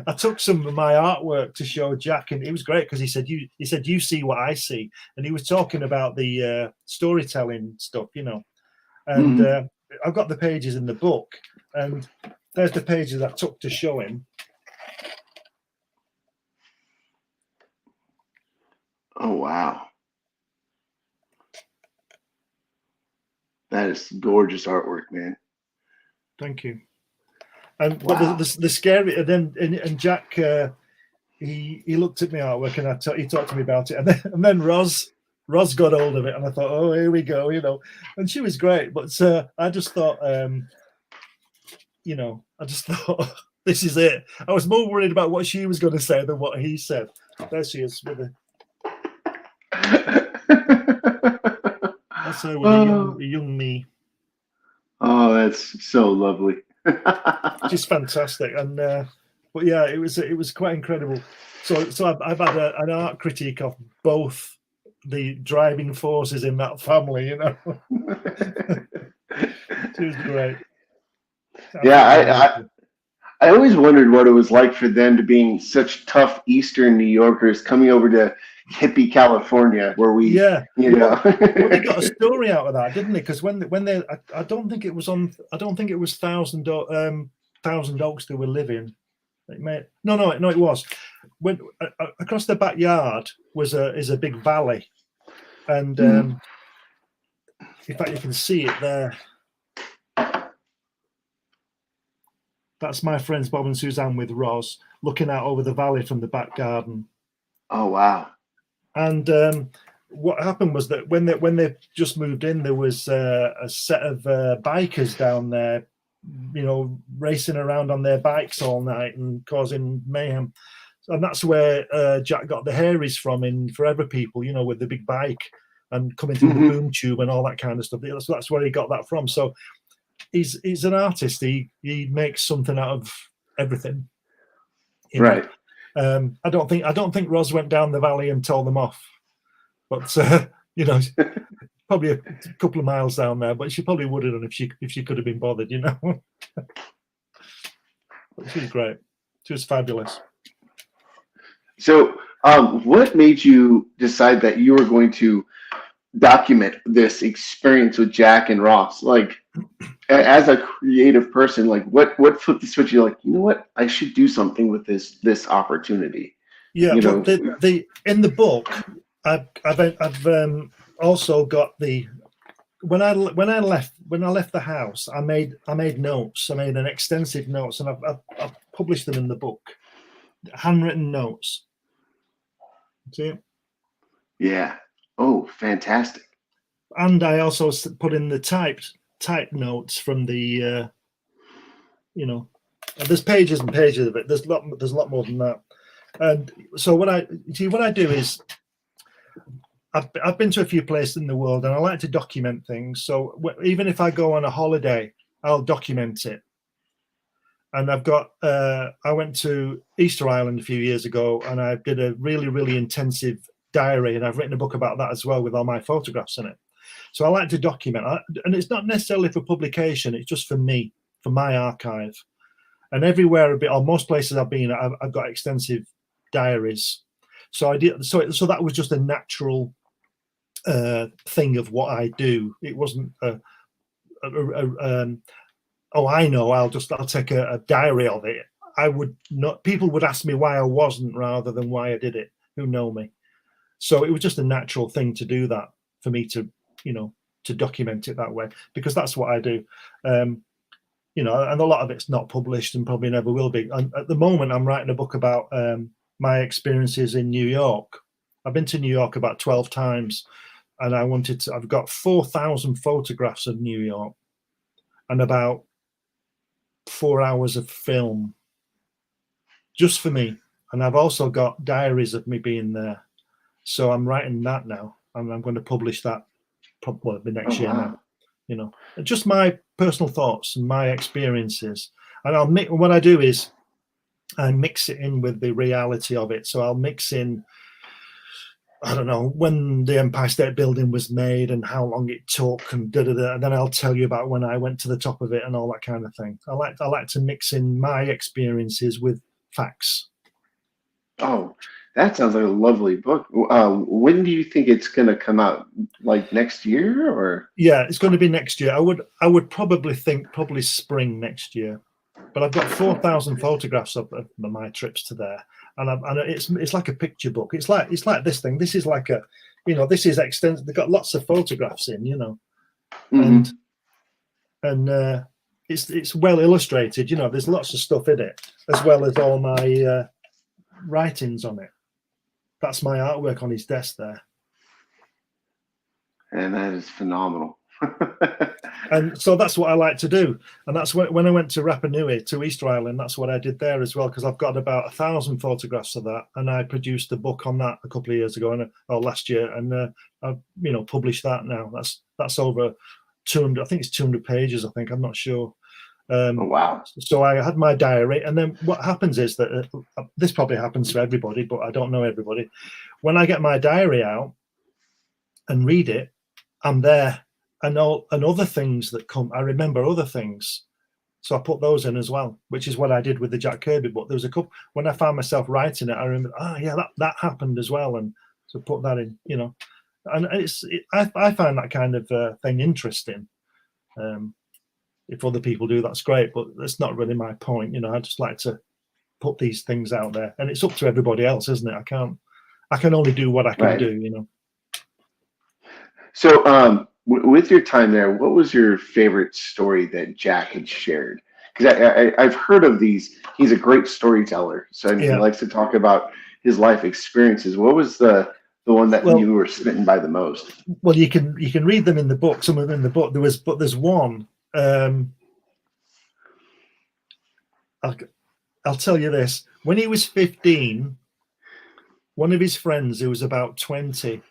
[SPEAKER 3] I took some of my artwork to show Jack, and it was great because he said, you see what I see, and he was talking about the storytelling stuff, you know. And I've got the pages in the book, and there's the pages I took to show him.
[SPEAKER 1] Oh wow, that is gorgeous artwork, man.
[SPEAKER 3] Thank you. And
[SPEAKER 1] Wow.
[SPEAKER 3] but the scary, and Jack, he looked at my artwork, and he talked to me about it, and then Roz got hold of it, and I thought, oh, here we go, you know. And she was great, but I just thought, you know, this is it. I was more worried about what she was going to say than what he said. There she is with that's her with a young me.
[SPEAKER 1] Oh, that's so lovely.
[SPEAKER 3] Just fantastic. And but yeah, it was quite incredible. So I've had an art critique of both the driving forces in that family, you know. She was great.
[SPEAKER 1] Yeah, I always wondered what it was like for them to being such tough Eastern New Yorkers coming over to hippie California, where we, you know.
[SPEAKER 3] Well, they got a story out of that, didn't they? Because when they, I don't think it was Thousand Oaks they were living. It was when across the backyard is a big valley, and in fact you can see it there. That's my friends Bob and Suzanne with Roz looking out over the valley from the back garden.
[SPEAKER 1] Oh wow!
[SPEAKER 3] And what happened was that when they just moved in, there was a set of bikers down there, you know, racing around on their bikes all night and causing mayhem. And that's where Jack got the hairies from in Forever People, you know, with the big bike and coming through the boom tube and all that kind of stuff. That's where he got that from. So he's an artist. He makes something out of everything.
[SPEAKER 1] Right.
[SPEAKER 3] I don't think Roz went down the valley and told them off, but you know, probably a couple of miles down there. But she probably would have done if she could have been bothered, you know. But she was great. She was fabulous.
[SPEAKER 1] So, what made you decide that you were going to document this experience with Jack and Ross? Like, as a creative person, like what flipped the switch? You're like, you know what, I should do something with this opportunity.
[SPEAKER 3] Yeah,
[SPEAKER 1] you
[SPEAKER 3] well,
[SPEAKER 1] know?
[SPEAKER 3] the in the book, I've also got the when I left the house, I made notes. I made an extensive notes, and I've published them in the book, handwritten notes. See?
[SPEAKER 1] Yeah. Oh, fantastic.
[SPEAKER 3] And I also put in the typed notes from the you know, and there's pages and pages of it. There's a lot more than that. And so what I do is I've been to a few places in the world, and I like to document things. So even if I go on a holiday, I'll document it. And I've got I went to Easter Island a few years ago, and I did a really, really intensive diary, and I've written a book about that as well with all my photographs in it. So I like to document, and it's not necessarily for publication. It's just for me, for my archive. And everywhere, or most places I've been, I've got extensive diaries. So I did. So that was just a natural thing of what I do. It wasn't oh, I know, I'll take a diary of it. I would not. People would ask me why I wasn't, rather than why I did it, who know me. So it was just a natural thing to do that, for me to, you know, to document it that way, because that's what I do. You know, and a lot of it's not published and probably never will be. And at the moment, I'm writing a book about my experiences in New York. I've been to New York about 12 times, and I've got 4,000 photographs of New York and about 4 hours of film just for me. And I've also got diaries of me being there. So I'm writing that now, and I'm going to publish that probably next year now. You know, just my personal thoughts and my experiences. And what I do is I mix it in with the reality of it. So I'll mix in I don't know, when the Empire State Building was made and how long it took and da-da-da, and then I'll tell you about when I went to the top of it and all that kind of thing. I like to mix in my experiences with facts.
[SPEAKER 1] Oh, that sounds like a lovely book. When do you think it's going to come out? Like next year, or?
[SPEAKER 3] Yeah, it's going to be next year. I would probably think spring next year. But I've got 4,000 photographs of my trips to there, and it's like a picture book. It's like this thing. This is like a, this is extensive. They've got lots of photographs in,
[SPEAKER 1] Mm-hmm.
[SPEAKER 3] and it's well illustrated. There's lots of stuff in it, as well as all my writings on it. That's my artwork on his desk there.
[SPEAKER 1] And that is phenomenal.
[SPEAKER 3] And so that's what I like to do. And that's when I went to Rapa Nui, to Easter Island, that's what I did there as well, because I've got about 1,000 photographs of that. And I produced a book on that a couple of years ago, or last year. And I've, published that now. That's over 200, I think it's 200 pages, I think. I'm not sure.
[SPEAKER 1] Oh, wow.
[SPEAKER 3] So I had my diary. And then what happens is that, this probably happens to everybody, but I don't know everybody. When I get my diary out and read it, I'm there. And other things that come, I remember other things, so I put those in as well, which is what I did with the Jack Kirby book. There was a couple when I found myself writing it. I remember, that happened as well, and so put that in, And I find that kind of thing interesting. If other people do, that's great, but that's not really my point. I just like to put these things out there, and it's up to everybody else, isn't it? I can only do what I can do.
[SPEAKER 1] So, with your time there, what was your favorite story that Jack had shared? Because I've heard of these. He's a great storyteller, so he likes to talk about his life experiences. What was the one that you were smitten by the most?
[SPEAKER 3] Well, you can read them in the book. Some of them in the book. There's one. I'll tell you this. When he was 15, one of his friends who was about 20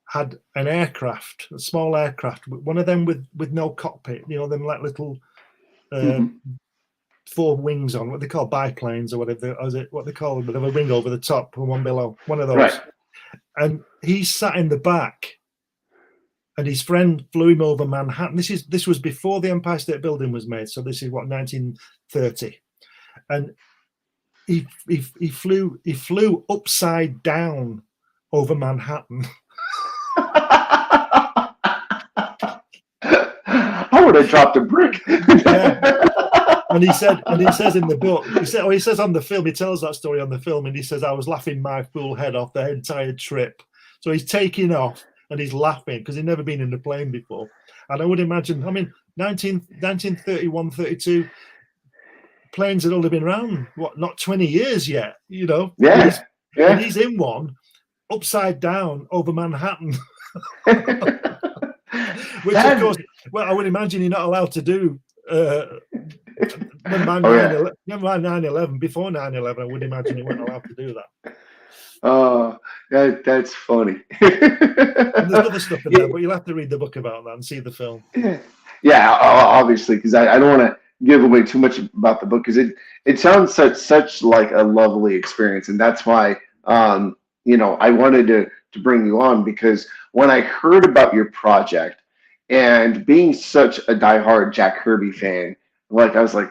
[SPEAKER 3] had an aircraft, a small aircraft, one of them with no cockpit, them like little 4 wings on, what they call biplanes or whatever, what they call them, with a wing over the top and one below, one of those.
[SPEAKER 1] Right.
[SPEAKER 3] And he sat in the back, and his friend flew him over Manhattan. This was before the Empire State Building was made, so this is 1930, and he flew upside down over Manhattan.
[SPEAKER 1] I would have dropped a brick.
[SPEAKER 3] And he says in the book, he says on the film, he tells that story on the film, and he says, I was laughing my fool head off the entire trip. So he's taking off and he's laughing because he'd never been in a plane before. And I would imagine, 1931, 32, planes had only been around, not 20 years yet,
[SPEAKER 1] Yeah.
[SPEAKER 3] And he's in one upside down over Manhattan. Which, of course, I would imagine you're not allowed to do. Never mind 9/11. Before 9/11, I would imagine you weren't allowed to do that.
[SPEAKER 1] Oh, that's funny.
[SPEAKER 3] And there's other stuff in there, but you'll have to read the book about that and see the film.
[SPEAKER 1] Yeah, obviously, because I don't want to give away too much about the book, because it sounds such like a lovely experience, and that's why I wanted to bring you on, because when I heard about your project, and being such a diehard Jack Kirby fan, I was like,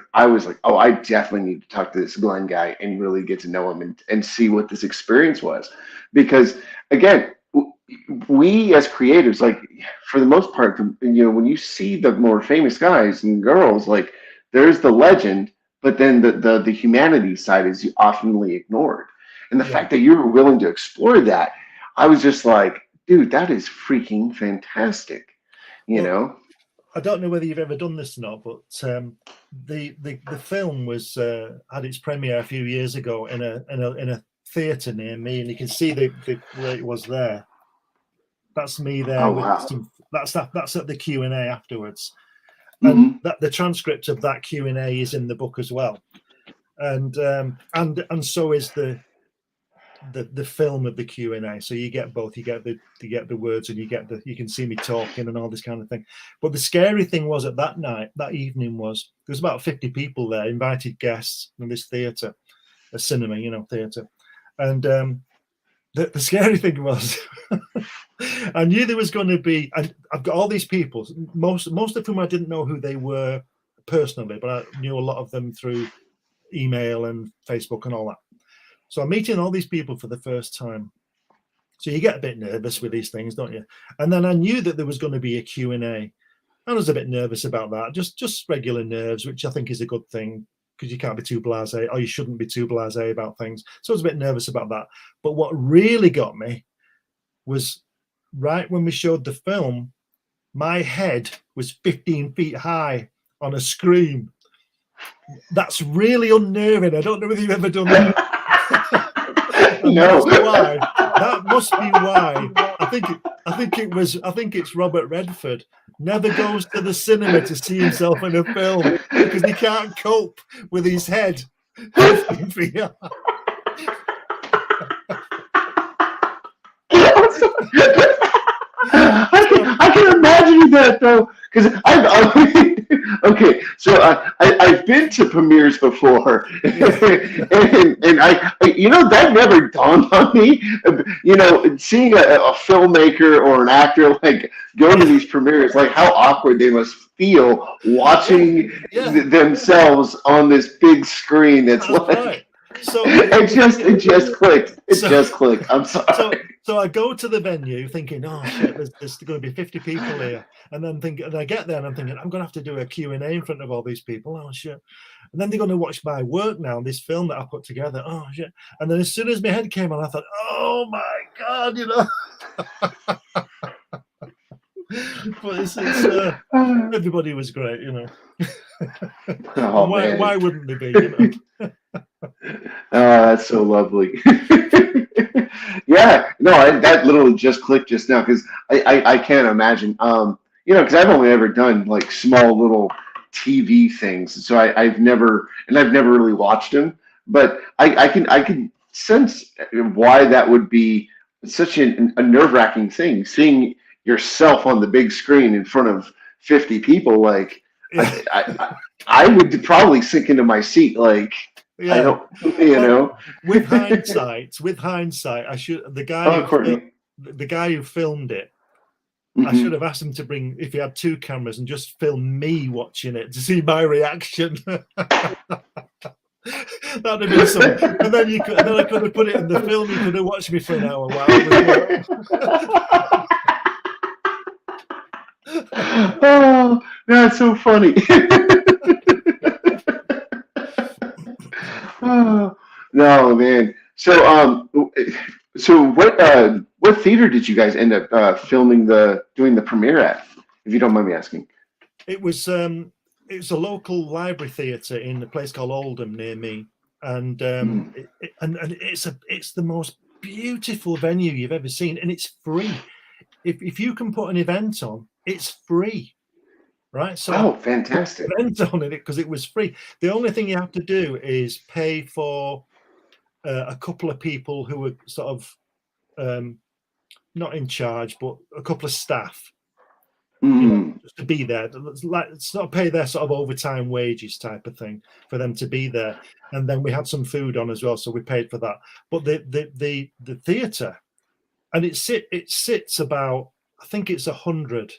[SPEAKER 1] oh, I definitely need to talk to this Glenn guy and really get to know him and see what this experience was. Because again, we as creators, for the most part, when you see the more famous guys and girls, there's the legend, but then the humanity side is oftenly ignored. And the fact that you were willing to explore that, I was just like, dude, that is freaking fantastic.
[SPEAKER 3] I don't know whether you've ever done this or not, but the film was had its premiere a few years ago in a theatre near me, and you can see where it was there. That's me there.
[SPEAKER 1] Oh, wow.
[SPEAKER 3] That's at the Q&A afterwards,
[SPEAKER 1] Mm-hmm.
[SPEAKER 3] and the transcript of that Q&A is in the book as well, and so is the film of the Q&A. So you get both. You get the words, and you can see me talking and all this kind of thing. But the scary thing was that evening was there was about 50 people there, invited guests in this theatre, a cinema, theatre, and the scary thing was, I knew there was going to be, and I've got all these people, most of whom I didn't know who they were personally, but I knew a lot of them through email and Facebook and all that. So I'm meeting all these people for the first time. So you get a bit nervous with these things, don't you? And then I knew that there was going to be a Q&A. I was a bit nervous about that, just regular nerves, which I think is a good thing, because you can't be too blasé, or you shouldn't be too blasé about things. So I was a bit nervous about that. But what really got me was right when we showed the film, my head was 15 feet high on a screen. That's really unnerving. I don't know whether you've ever done that.
[SPEAKER 1] No.
[SPEAKER 3] That must be why. I think it's Robert Redford never goes to the cinema to see himself in a film because he can't cope with his head.
[SPEAKER 1] I can imagine that though, because okay. So I've been to premieres before, and I that never dawned on me. Seeing a filmmaker or an actor like go to these premieres, like how awkward they must feel watching themselves on this big screen. That's like. Right. So it just clicked. It just clicked. I'm sorry.
[SPEAKER 3] So I go to the venue thinking, oh shit, there's going to be 50 people here, and then I get there and I'm thinking I'm going to have to do a Q&A in front of all these people. Oh shit! And then they're going to watch my work now, this film that I put together. Oh shit! And then as soon as my head came on, I thought, oh my god, But everybody was great,
[SPEAKER 1] Oh,
[SPEAKER 3] why wouldn't they be?
[SPEAKER 1] Oh, that's so lovely. Yeah, no, that literally just clicked just now because I can't imagine. Because I've only ever done like small little TV things, so I've never really watched them. But I can sense why that would be such a nerve-wracking thing, seeing yourself on the big screen in front of 50 people. Like I would probably sink into my seat like. Yeah. I don't,
[SPEAKER 3] With hindsight, the guy who filmed it, I should have asked him to bring, if he had 2 cameras, and just film me watching it to see my reaction. That'd have been something. And then I could have put it in the film. You could have watched me for an hour while
[SPEAKER 1] Oh, that's so funny. Oh, no, man. So what theater did you guys end up doing the premiere at, if you don't mind me asking?
[SPEAKER 3] It was a local library theatre in a place called Oldham near me, and it's the most beautiful venue you've ever seen, and it's free. If you can put an event on, it's free. Right, so
[SPEAKER 1] fantastic!
[SPEAKER 3] Event on it because it was free. The only thing you have to do is pay for a couple of people who were sort of not in charge, but a couple of staff just to be there. It's not pay their sort of overtime wages type of thing for them to be there. And then we had some food on as well, so we paid for that. But the theatre, and it sits about, I think it's 100.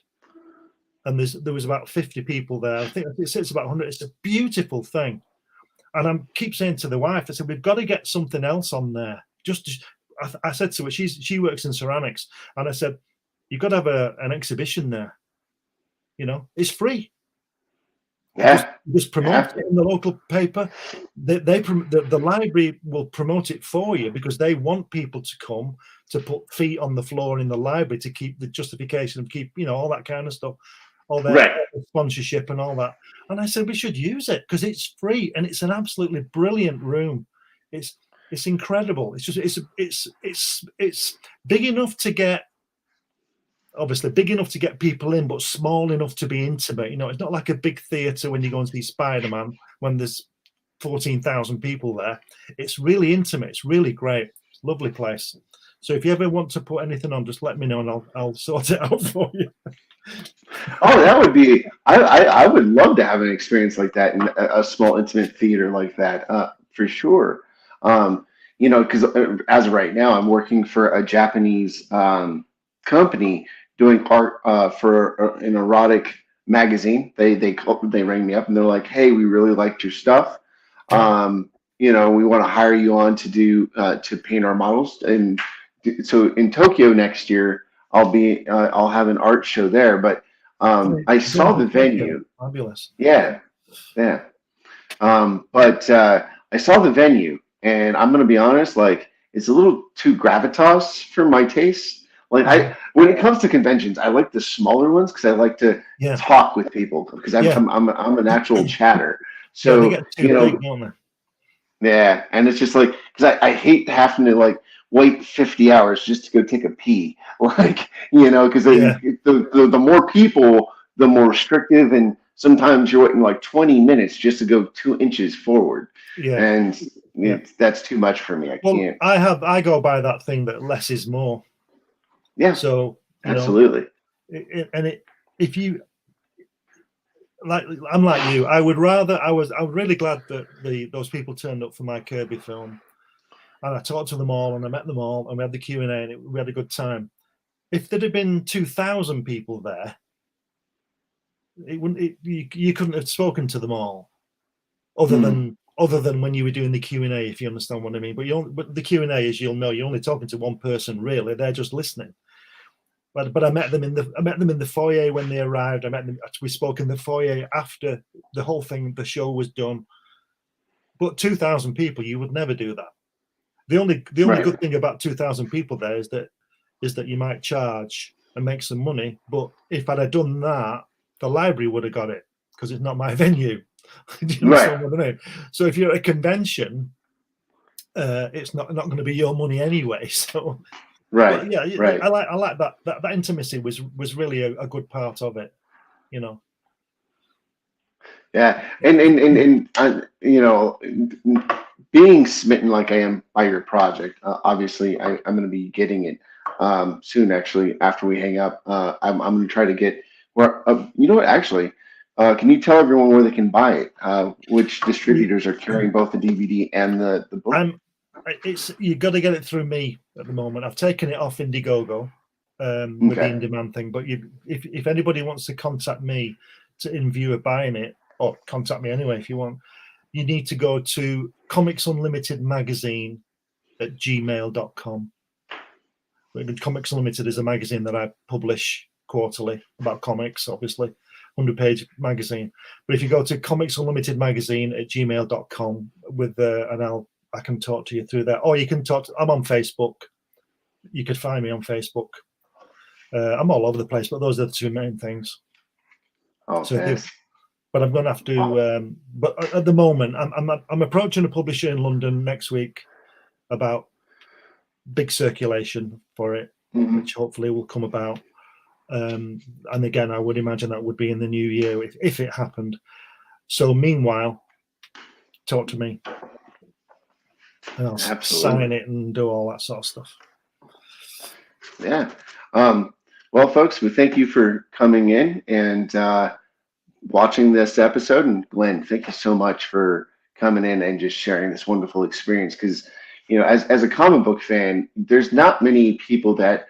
[SPEAKER 3] And there was about 50 people there. I think it sits about 100. It's a beautiful thing. And I keep saying to the wife, I said, we've got to get something else on there. I said to her, she works in ceramics. And I said, you've got to have an exhibition there. It's free.
[SPEAKER 1] Yeah.
[SPEAKER 3] Just promote it in the local paper. The library will promote it for you because they want people to come to put feet on the floor in the library to keep the justification of keep, all that kind of stuff. All their sponsorship and all that. And I said we should use it because it's free and it's an absolutely brilliant room. It's incredible. It's big enough to get, obviously big enough to get people in, but small enough to be intimate. It's not like a big theatre when you go and see Spider-Man when there's 14,000 people there. It's really intimate. It's really great. It's a lovely place. So if you ever want to put anything on, just let me know and I'll sort it out for you.
[SPEAKER 1] Oh, that would be. I would love to have an experience like that in a small intimate theater like that, for sure. because as of right now, I'm working for a Japanese company doing art for an erotic magazine. They rang me up and they're like, "Hey, we really liked your stuff. We want to hire you on to do to paint our models." And so in Tokyo next year, I'll have an art show there. But I saw the venue.
[SPEAKER 3] Fabulous.
[SPEAKER 1] Yeah, yeah. But I saw the venue, and I'm gonna be honest, like it's a little too gravitas for my taste. Like when it comes to conventions, I like the smaller ones because I like to talk with people because I'm a natural chatter. So
[SPEAKER 3] they get too big, don't they?
[SPEAKER 1] Yeah, and it's just like because I hate having to like wait 50 hours just to go take a pee, like because the more people, the more restrictive, and sometimes you're waiting like 20 minutes just to go 2 inches forward.
[SPEAKER 3] Yeah,
[SPEAKER 1] and that's too much for me. I can't.
[SPEAKER 3] I go by that thing that less is more.
[SPEAKER 1] Yeah.
[SPEAKER 3] So
[SPEAKER 1] absolutely.
[SPEAKER 3] If you I'm like you, I was really glad that those people turned up for my Kirby film, and I talked to them all, and I met them all, and we had the Q&A, and we had a good time. If there'd have been 2,000 people there, you couldn't have spoken to them all, other than when you were doing the Q&A, if you understand what I mean. But the Q&A is, you're only talking to one person really; they're just listening. But I met them in the foyer when they arrived. We spoke in the foyer after the whole thing, the show was done. But 2,000 people, you would never do that. The only good thing about 2,000 people there is that you might charge and make some money. But if I'd have done that, the library would have got it because it's not my venue. Do you understand what I mean? So if you're at a convention, it's not going to be your money anyway. So.
[SPEAKER 1] Right.
[SPEAKER 3] But yeah,
[SPEAKER 1] right.
[SPEAKER 3] I like that intimacy was really a good part of it,
[SPEAKER 1] Yeah, and being smitten like I am by your project, obviously I'm going to be getting it soon. Actually, after we hang up, I'm going to try to get where. You know what? Actually, can you tell everyone where they can buy it? Which distributors are carrying both the DVD and the book?
[SPEAKER 3] You got to get it through me at the moment. I've taken it off Indiegogo with the in-demand thing. But if anybody wants to contact me in view of buying it, or contact me anyway if you want, you need to go to Comics Unlimited Magazine at gmail.com. Comics Unlimited is a magazine that I publish quarterly about comics, obviously, 100-page magazine. But if you go to Comics Unlimited Magazine at gmail.com and I can talk to you through that, or you can I'm on Facebook. You could find me on Facebook. I'm all over the place, but those are the two main things. But I'm going to have to. But at the moment, I'm approaching a publisher in London next week about big circulation for it, which hopefully will come about. And again, I would imagine that would be in the new year if it happened. So meanwhile, talk to me. And I'll sign it and do all that sort of stuff.
[SPEAKER 1] Yeah. Well, folks, we thank you for coming in and watching this episode. And Glenn, thank you so much for coming in and just sharing this wonderful experience. Because, as a comic book fan, there's not many people that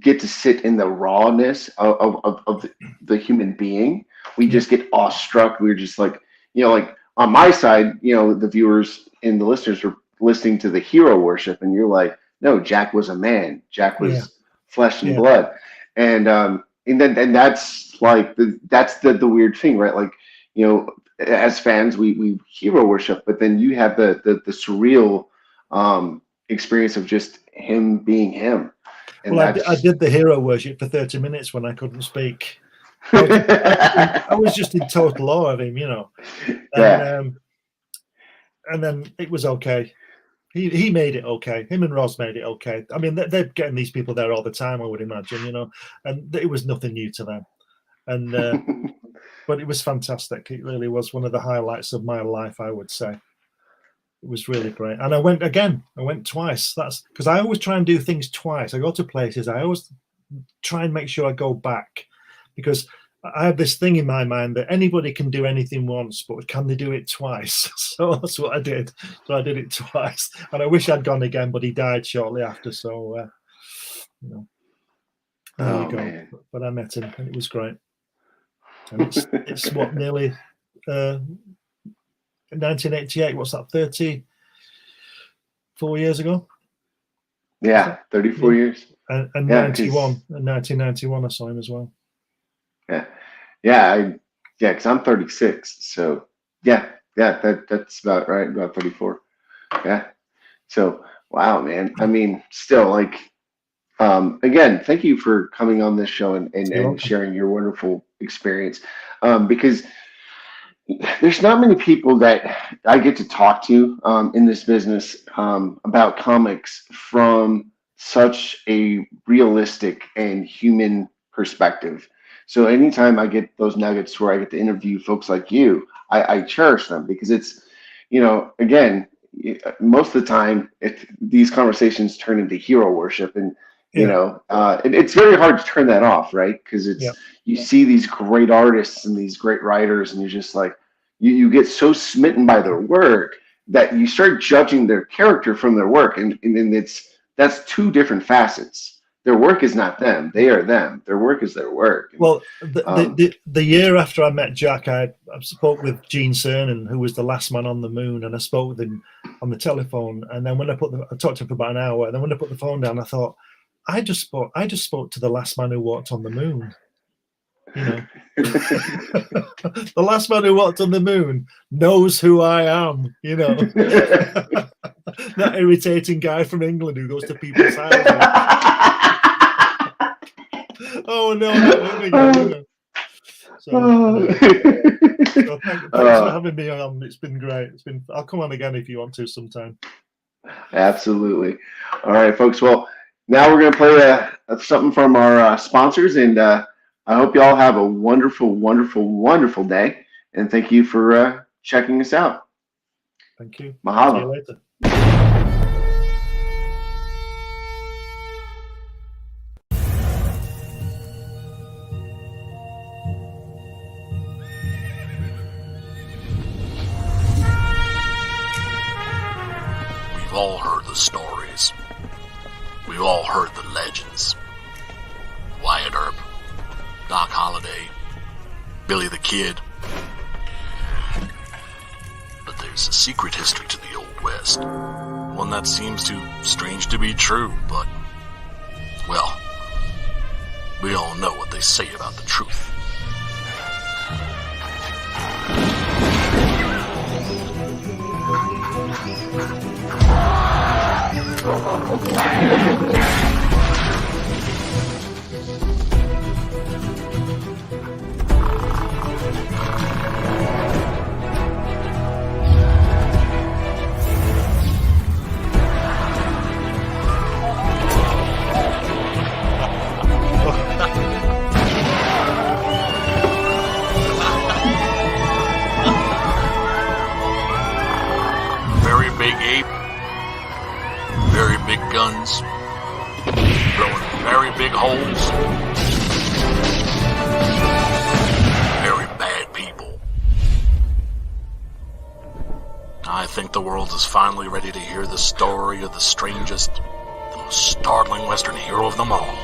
[SPEAKER 1] get to sit in the rawness of the human being. We just get awestruck. We're just like, like on my side, the viewers and the listeners are listening to the hero worship, and you're like, no, Jack was a man. Jack was flesh and blood, and that's like that's the weird thing, right? Like, as fans, we hero worship, but then you have the surreal experience of just him being him. And
[SPEAKER 3] well, I did the hero worship for 30 minutes when I couldn't speak. I was just in total awe of him, and then it was okay. He made it okay. Him and Roz made it okay. I mean, they're getting these people there all the time, I would imagine, and it was nothing new to them. And but it was fantastic. It really was one of the highlights of my life, I would say. It was really great. And I went again. I went twice. That's because I always try and do things twice. I go to places. I always try and make sure I go back, because I have this thing in my mind that anybody can do anything once, but can they do it twice? So that's what I did. So I did it twice, and I wish I'd gone again, but he died shortly after. So, there you go.
[SPEAKER 1] Man.
[SPEAKER 3] But I met him, and it was great. And it's what, nearly 1988. What's that? 34 years ago.
[SPEAKER 1] Yeah, 34 years.
[SPEAKER 3] And 91, in 1991, I saw him as well.
[SPEAKER 1] Yeah, because I'm 36. So that's about right, about 34. Yeah. So wow, man. I mean, still, like, again, thank you for coming on this show and sharing your wonderful experience. Because there's not many people that I get to talk to in this business about comics from such a realistic and human perspective. So anytime I get those nuggets where I get to interview folks like you, I cherish them, because it's, again, most of the time these conversations turn into hero worship, and it's very hard to turn that off, right? Because you see these great artists and these great writers, and you're just like, you get so smitten by their work that you start judging their character from their work, and that's two different facets. Their work is not them; they are them. Their work is their work.
[SPEAKER 3] Well, the year after I met Jack, I spoke with Gene Cernan, who was the last man on the moon, and I spoke with him on the telephone. And then when I talked to him for about an hour, and then when I put the phone down, I thought, I just spoke to the last man who walked on the moon. The last man who walked on the moon knows who I am. That irritating guy from England who goes to people's houses. Oh no! So thanks for having me on. It's been great. I'll come on again if you want to sometime.
[SPEAKER 1] Absolutely. All right, folks. Well, now we're going to play something from our sponsors, and I hope you all have a wonderful, wonderful, wonderful day. And thank you for checking us out.
[SPEAKER 3] Thank you.
[SPEAKER 1] Mahalo.
[SPEAKER 3] See you later.
[SPEAKER 4] We've all heard the stories. We've all heard the legends. Wyatt Earp, Doc Holliday, Billy the Kid. But there's a secret history to the Old West. One that seems too strange to be true, but, well, we all know what they say about the truth. Very big ape, very big guns, blowing very big holes, very bad people. I think the world is finally ready to hear the story of the strangest, the most startling Western hero of them all.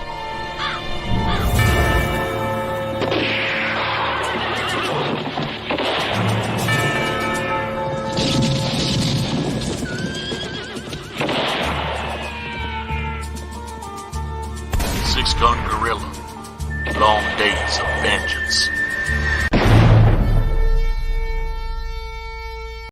[SPEAKER 4] Six-gun gorilla, long days of vengeance.